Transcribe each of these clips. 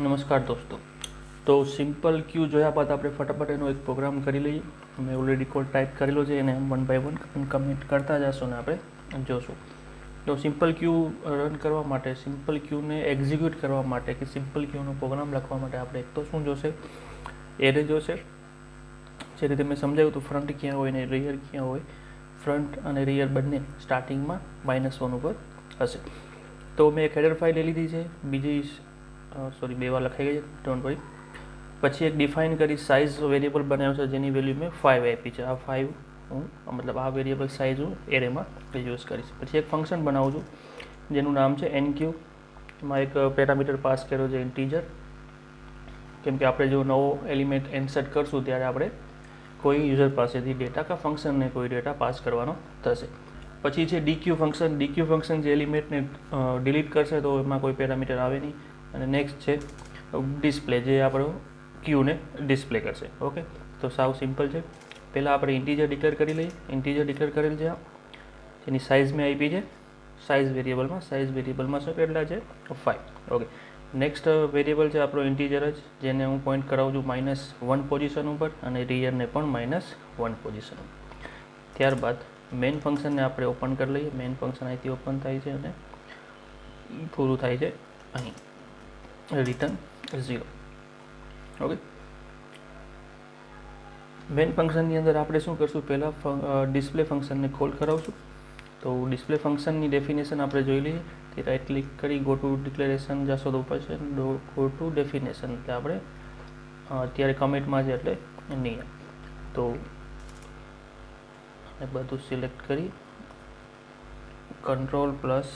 નમસ્કાર દોસ્તો. તો સિમ્પલ ક્યુ જોયા બાદ આપણે ફટાફટ એનો એક પ્રોગ્રામ કરી લઈએ. મેં ઓલરેડી કોડ ટાઈપ કરેલો છે, એને વન બાય વન કમેન્ટ કરતા જશું ને આપણે જોશું. તો સિમ્પલ ક્યુ રન કરવા માટે, સિમ્પલ ક્યુને એક્ઝિક્યુટ કરવા માટે કે સિમ્પલ ક્યુનો પ્રોગ્રામ લખવા માટે આપણે એક તો શું જોશે, એરે જોશે. જે રીતે મેં સમજાવ્યું તો ફ્રન્ટ ક્યાં હોય ને રિયર ક્યાં હોય, ફ્રન્ટ અને રિયર બંને સ્ટાર્ટિંગમાં -1 ઉપર હશે. તો મેં એક હેડર ફાઇલ લઈ લીધી છે, બીજી બે વાર લખાઈ ગઈ છે, ડોન્ટ વરી. પછી એક ડિફાઇન કરી સાઇઝ વેરિયેબલ બનાવ્યો છે, જેની વેલ્યુ મેં 5 આપી છે. આ 5 મતલબ આ વેરિયેબલ સાઇઝ હું એરેમાં યુઝ કરીશ. પછી એક ફંક્શન બનાવું છું જેનું નામ છે એનક્યુ. એમાં એક પેરામીટર પાસ કર્યો છે ઇન્ટીજર, કેમ કે આપણે જો નવો એલિમેન્ટ ઇન્સર્ટ કરશું ત્યારે આપણે કોઈ યુઝર પાસેથી ડેટા કે ફંક્શનને કોઈ ડેટા પાસ કરવાનો થશે. પછી છે ડીક્યુ ફંક્શન. ડીક્યુ ફંક્શન જે એલિમેન્ટને ડિલીટ કરશે તો એમાં કોઈ પેરામીટર આવે નહીં. અને નેક્સ્ટ છે ડિસ્પ્લે, જે આપણો ક્યુને ડિસ્પ્લે કરશે. ઓકે, તો સાવ સિમ્પલ છે. પહેલાં આપણે ઇન્ટીજર ડિક્લેર કરી લઈએ. ઇન્ટીજર ડિક્લેર કરેલ છે, જેની સાઇઝ મેં આપી છે સાઇઝ વેરિયેબલમાં. સાઇઝ વેરિયેબલમાં શું કેટલા છે? 5. ઓકે, નેક્સ્ટ વેરિયેબલ છે આપણો ઇન્ટીજર જ, જેને હું પોઈન્ટ કરાવું છું -1 પોઝિશન ઉપર અને રિયરને પણ -1 પોઝિશન ઉપર. ત્યારબાદ મેઇન ફંક્શનને આપણે ઓપન કરી લઈએ. મેઇન ફંક્શન અહીંથી ઓપન થાય છે અને પૂરું થાય છે અહીં, રિટર્ન 0. ઓકે, મેઇન ફંક્શનની અંદર આપણે શું કરશું, પહેલાં ડિસ્પ્લે ફંક્શનને કોલ કરાવશું. તો ડિસ્પ્લે ફંક્શનની ડેફિનેશન આપણે જોઈ લઈએ. તે રાઇટ ક્લિક કરી ગો ટુ ડિક્લેરેશન જશો તો ઉપર છે ગો ટુ ડેફિનેશન, એટલે આપણે અત્યારે કમેન્ટમાં છે એટલે નહીં. તો બધું સિલેક્ટ કરી કંટ્રોલ પ્લસ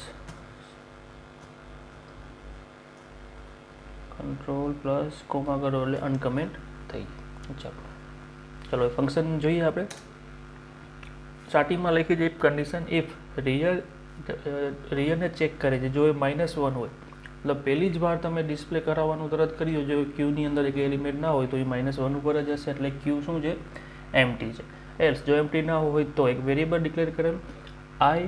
કોમા કરો એટલે અનકમેન્ટ થઈ જાય. ચાલો ફંક્શન જોઈએ આપણે. સ્ટાર્ટિંગમાં લખી છે ઇફ કન્ડિશન, ઇફ રિયરને ચેક કરે છે જો એ -1 હોય, મતલબ પહેલી જ વાર તમે ડિસ્પ્લે કરાવવાનું તરત કર્યું, જો ક્યુની અંદર એક એલિમેન્ટ ના હોય તો એ -1 ઉપર જ હશે, એટલે ક્યુ શું છે? એમ્પ્ટી છે. એલ્સ જો એમ્પ્ટી ના હોય તો એક વેરિયેબલ ડિક્લેર કરેલું આઈ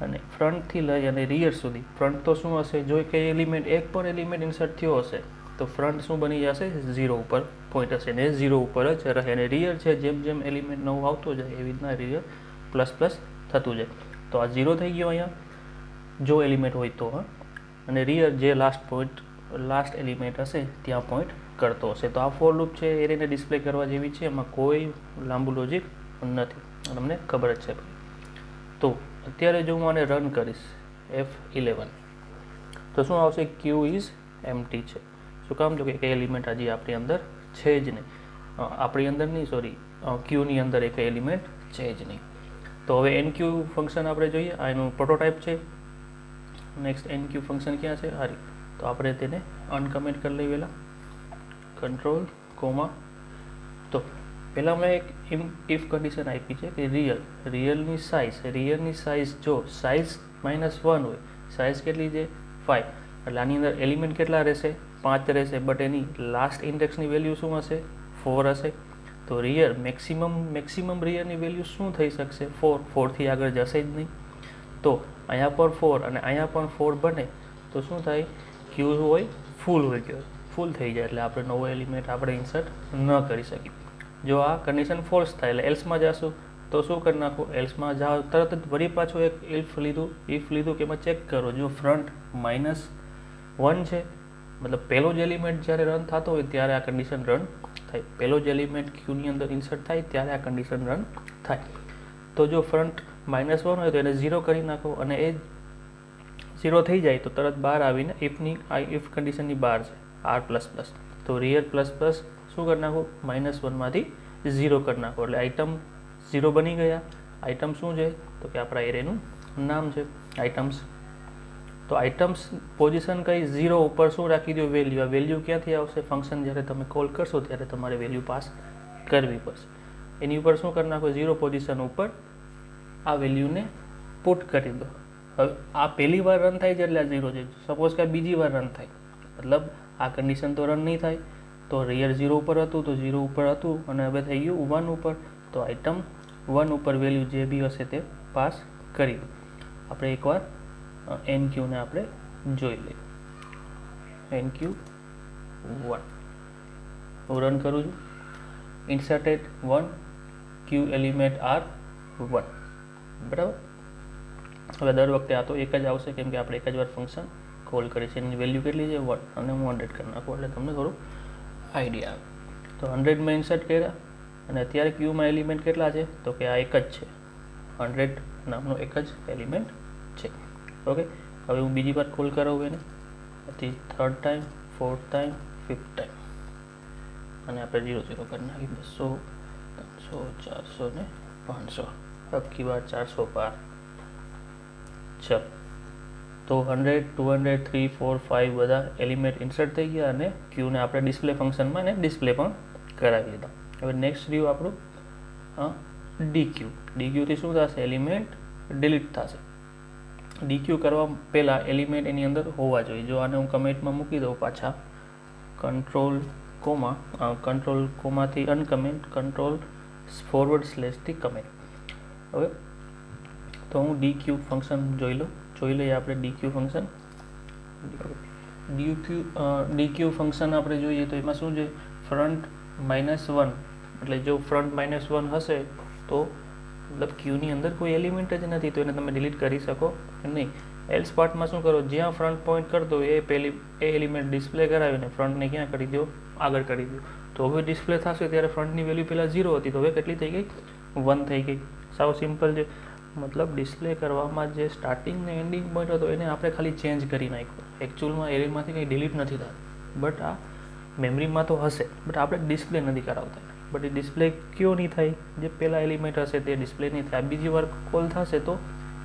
અને ફ્રન્ટથી લઈ અને રિયર સુધી. ફ્રન્ટ તો શું હશે, જો કે એલિમેન્ટ એક પણ એલિમેન્ટ ઇન્સર્ટ થયો હશે તો ફ્રન્ટ શું બની જશે? 0 ઉપર પોઈન્ટ હશે ને 0 ઉપર જ રહે. અને રિયર છે, જેમ જેમ એલિમેન્ટ નવું આવતો જાય એવી રીતના રિયર ++ થતું જાય. તો આ 0 થઈ ગયો અહીંયા જો એલિમેન્ટ હોય તો, અને રિયર જે લાસ્ટ એલિમેન્ટ હશે ત્યાં પોઈન્ટ કરતો હશે. તો આ ફોર લૂપ છે, એરેને ડિસ્પ્લે કરવા જેવી છે, એમાં કોઈ લાંબુ લોજિક નથી, તમને ખબર જ છે. તો અત્યારે જો હું આને રન કરીશ F11 તો શું આવશે? ક્યુ ઇઝ એમ્પ્ટી છે. શું કામ? તો કે એલિમેન્ટ હજી આપણી અંદર છે જ નહીં. આપણી અંદર નહીં, સોરી, ક્યુની અંદર એક એલિમેન્ટ છે જ નહીં. તો હવે એનક્યુ ફંક્શન આપણે જોઈએ. આ એનું પ્રોટોટાઇપ છે. નેક્સ્ટ એનક્યુ ફંક્શન ક્યાં છે? હારી. તો આપણે તેને અનકમેન્ટ કરી લઈએ પહેલાં, કંટ્રોલ કોમા. તો પહેલાં મેં એક ઇફ કન્ડિશન આપી છે કે રિયલની સાઇઝ જો સાઇઝ -1 હોય, સાઇઝ કેટલી છે? 5. એટલે આની અંદર એલિમેન્ટ કેટલા રહેશે? 5 રહેશે. બટ એની લાસ્ટ ઇન્ડેક્સની વેલ્યુ શું હશે? 4 હશે. તો રિયર મેક્સિમમ રિયરની વેલ્યુ શું થઈ શકશે? 4. 4થી આગળ જશે જ નહીં. તો અહીંયા પર 4 અને અહીંયા પણ 4 બને તો શું થાય? ક્યુ હોય ફૂલ થઈ જાય, એટલે આપણે નવો એલિમેન્ટ આપણે ઇન્સર્ટ ન કરી શકીએ. જો આ કન્ડિશન ફોલ્સ થાય એટલે એલ્સમાં જશું તો શું કરી નાખું? એલ્સમાં જાઓ તરત જ વળી પાછું એક ઇફ લીધું કે એમાં ચેક કરો. જો ફ્રન્ટ -1 છે, મતલબ પહેલો જ એલિમેન્ટ જ્યારે રન થતો હોય ત્યારે આ કન્ડિશન રન થાય. પહેલો જ એલિમેન્ટ ક્યુની અંદર ઇન્સર્ટ થાય ત્યારે આ કન્ડિશન રન થાય. તો જો ફ્રન્ટ -1 હોય તો એને 0 કરી નાખો, અને એ 0 થઈ જાય તો તરત બહાર આવીને ઇફ કન્ડિશનની બહાર છે R++. તો રિયર ++ શું કરી નાખો? -1માંથી 0 કરી નાખો, એટલે આઇટમ 0 બની ગયા. આઇટમ શું છે? તો કે આપણા એરેનું નામ છે આઇટમ્સ. તો આઇટમ્સ પોઝિશન કઈ? 0 ઉપર શું રાખી દો? વેલ્યુ. આ વેલ્યુ ક્યાંથી આવશે? ફંક્શન જ્યારે તમે કોલ કરશો ત્યારે તમારે વેલ્યુ પાસ કરવી પડશે. એની ઉપર શું કરી નાખો? 0 પોઝિશન ઉપર આ વેલ્યુને પુટ કરી દો. હવે આ પહેલી વાર રન થાય છે એટલે આ 0 છે. સપોઝ કે બીજી વાર રન થાય, મતલબ આ કન્ડિશન તો રન નહીં થાય. તો રિયર 0 ઉપર હતું તો 0 ઉપર હતું, અને હવે થઈ ગયું 1 ઉપર. તો આઇટમ 1 ઉપર વેલ્યુ જે બી હશે તે પાસ કરી. આપણે એકવાર એનક્યુને આપણે જોઈ લઈએ. એનક્યુ 1. હું રન કરું છું. ઇન્સર્ટેડ 1, ક્યુ એલિમેન્ટ આર 1. બરાબર. હવે દર વખતે આ તો એક જ આવશે કેમ કે આપણે એક જ વાર ફંક્શન કોલ કરીએ છીએ. એની વેલ્યુ કેટલી છે 1 અને હું 100 કરી નાખું એટલે તમને થોડું આઈડિયા આવે. તો 100માં ઇન્સર્ટ કર્યા અને અત્યારે ક્યુમાં એલિમેન્ટ કેટલા છે તો કે આ એક જ છે. 100 નામનો એક જ એલિમેન્ટ છે. ઓકે. હવે હું બીજી વાર કોલ કરાવું એને પછી 3rd time 4th time 5th time અને આપણે 0 0 કરી નાખી 200 300 400 ને 500 અબકી વાર 400 પાર. ચલ તો 100 200 3 4 5 બધા એલિમેન્ટ ઇન્સર્ટ થઈ ગયા અને ક્યુને આપણે ડિસ્પ્લે ફંક્શનમાં ને ડિસ્પ્લે પણ કરાવી લીધા. હવે નેક્સ્ટ રહ્યું આપણું ડીક્યુ. ડીક્યુથી શું થશે એલિમેન્ટ ડિલીટ થશે. ડીક્યુ કરવા પહેલાં એલિમેન્ટ એની અંદર હોવા જોઈએ. જો આને હું કમેન્ટમાં મૂકી દઉં પાછા કંટ્રોલ કોમાથી અનકમેન્ટ કંટ્રોલ // કમેન્ટ. હવે તો હું ડીક્યુ ફંક્શન જોઈ લઈએ આપણે ડીક્યુ ફંક્શન. ડીક્યુ ફંક્શન આપણે જોઈએ તો એમાં શું છે ફ્રન્ટ -1 એટલે જો ફ્રન્ટ -1 હશે તો મતલબ ક્યુની અંદર કોઈ એલિમેન્ટ જ નથી તો એને તમે ડિલીટ કરી શકો નહીં. એલ્સ પાર્ટમાં શું કરો જ્યાં ફ્રન્ટ પોઈન્ટ કરતો એ એલિમેન્ટ ડિસ્પ્લે કરાવીને ફ્રન્ટને ક્યાં કરી દો આગળ કરી દો. તો હવે ડિસ્પ્લે થશે ત્યારે ફ્રન્ટની વેલ્યુ પહેલાં 0 હતી તો હવે કેટલી થઈ ગઈ 1 થઈ ગઈ. સાવ સિમ્પલ છે. મતલબ ડિસ્પ્લે કરવામાં જે સ્ટાર્ટિંગ ને એન્ડિંગ પોઈન્ટ હતો એને આપણે ખાલી ચેન્જ કરી નાખ્યો. એકચ્યુઅલમાં એરેમાંથી કંઈ ડિલીટ નથી થતું બટ આ મેમરીમાં તો હશે બટ આપણે ડિસ્પ્લે નથી કરાવતા. બટ એ ડિસ્પ્લે કયો નહીં થાય જે પહેલાં એલિમેન્ટ હશે તે ડિસ્પ્લે નહીં થાય. બીજી વાર કોલ થશે તો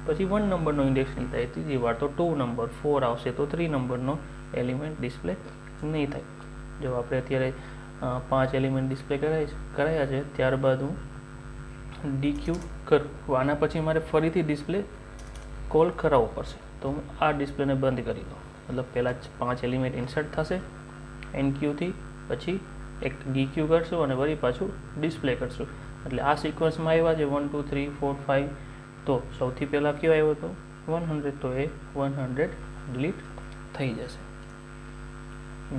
પછી 1 નંબરનો ઇન્ડેક્સ નહીં થાય. ત્રીજી વાર તો 2 નંબર 4 આવશે તો 3 નંબરનો એલિમેન્ટ ડિસ્પ્લે નહીં થાય. જો આપણે અત્યારે 5 એલિમેન્ટ ડિસ્પ્લે કરાયા છે ત્યારબાદ હું ડીક્યુ કરું. આના પછી મારે ફરીથી ડિસ્પ્લે કોલ કરાવવો પડશે તો હું આ ડિસ્પ્લેને બંધ કરી દઉં. મતલબ પહેલાં 5 એલિમેન્ટ ઇન્સર્ટ થશે એનક્યુથી પછી એક ડીક્યુ કરશું અને વળી પાછું ડિસ્પ્લે કરશું. એટલે આ સિક્વન્સમાં આવ્યા છે 1 2 3 4 5 તો સૌથી પહેલાં કયો આવ્યો હતો 100 તો એ 100 ડિલીટ થઈ જશે.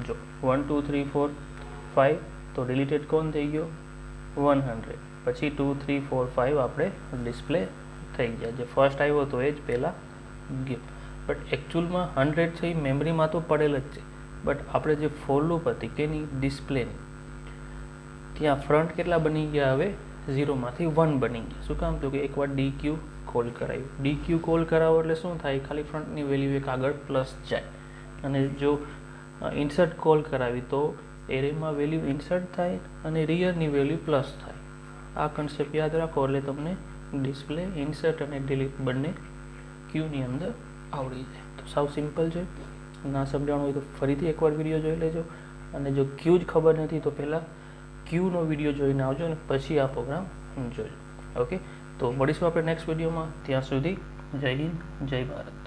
જો 1 2 3 4 5 તો ડિલીટેડ કોણ થઈ ગયો 100 પછી 2 3 4 5 આપણે ડિસ્પ્લે થઈ ગયા. જે ફર્સ્ટ આવ્યો તો એ જ પહેલાં ગયો બટ એકચ્યુઅલમાં 100 છે એ મેમરીમાં તો પડેલ જ છે બટ આપણે જે ફોર લૂપ હતી કે નહીં ડિસ્પ્લેની ત્યાં ફ્રન્ટ કેટલા બની ગયા હવે 0માંથી 1 બની ગયા. શું કામ તો કે એકવાર ડીક્યુ કોલ કરાવ્યું. ડીક્યુ કોલ કરાવો એટલે શું થાય ખાલી ફ્રન્ટની વેલ્યુ એક આગળ પ્લસ જાય અને જો ઇન્સર્ટ કોલ કરાવી તો એરેમાં વેલ્યુ ઇન્સર્ટ થાય અને રિયરની વેલ્યુ પ્લસ થાય. આ કન્સેપ્ટ યાદ રાખો એટલે તમને ડિસ્પ્લે ઇન્સર્ટ અને ડિલીટ બંને ક્યુની અંદર આવડી જાય. તો સાવ સિમ્પલ છે. ના સમજાણું હોય તો ફરીથી એકવાર વિડીયો જોઈ લેજો અને જો ક્યુ જ ખબર નથી તો પહેલાં ક્યુનો વિડીયો જોઈને આવજો અને પછી આ પ્રોગ્રામ જોજો. ઓકે તો મળીશું આપણે નેક્સ્ટ વિડીયોમાં. ત્યાં સુધી જય હિન્દ જય ભારત.